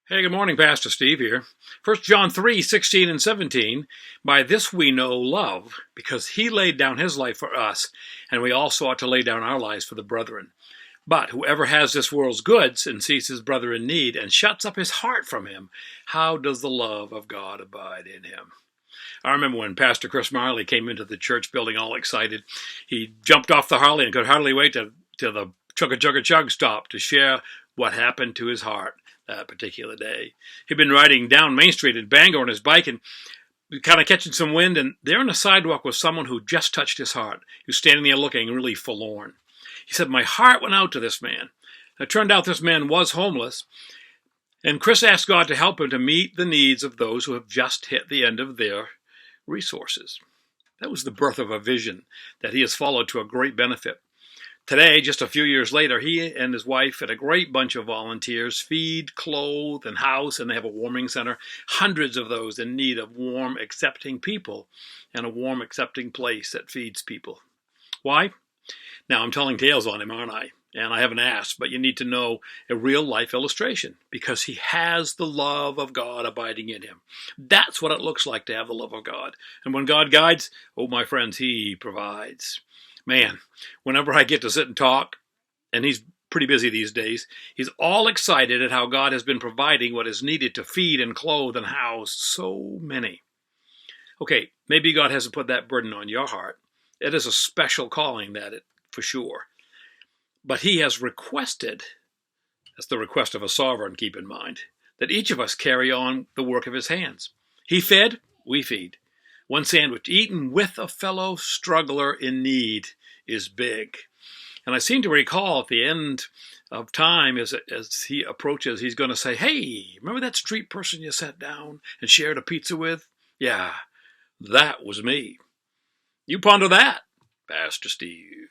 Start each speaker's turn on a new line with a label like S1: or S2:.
S1: Hey, good morning, Pastor Steve here. 1 John 3:16 and 17. By this we know love, because he laid down his life for us, and we also ought to lay down our lives for the brethren. But whoever has this world's goods and sees his brother in need and shuts up his heart from him, how does the love of God abide in him? I remember when Pastor Chris Marley came into the church building all excited. He jumped off the Harley and could hardly wait till the chugga-chugga-chug stopped to share what happened to his heart that particular day. He'd been riding down Main Street in Bangor on his bike and kind of catching some wind, and there on the sidewalk was someone who just touched his heart. He was standing there looking really forlorn. He said, "My heart went out to this man." It turned out this man was homeless, and Chris asked God to help him to meet the needs of those who have just hit the end of their resources. That was the birth of a vision that he has followed to a great benefit. Today, just a few years later, he and his wife and a great bunch of volunteers feed, clothe, and house, and they have a warming center. Hundreds of those in need of warm, accepting people and a warm, accepting place that feeds people. Why? Now, I'm telling tales on him, aren't I? And I haven't asked, but you need to know a real-life illustration because he has the love of God abiding in him. That's what it looks like to have the love of God. And when God guides, oh, my friends, he provides. Man, whenever I get to sit and talk, and he's pretty busy these days, he's all excited at how God has been providing what is needed to feed and clothe and house so many. Okay, maybe God hasn't put that burden on your heart. It is a special calling, for sure. But he has requested, that's the request of a sovereign, keep in mind, that each of us carry on the work of his hands. He fed, we feed. One sandwich eaten with a fellow struggler in need is big. And I seem to recall at the end of time, as he approaches, he's going to say, "Hey, remember that street person you sat down and shared a pizza with? Yeah, that was me." You ponder that, Pastor Steve.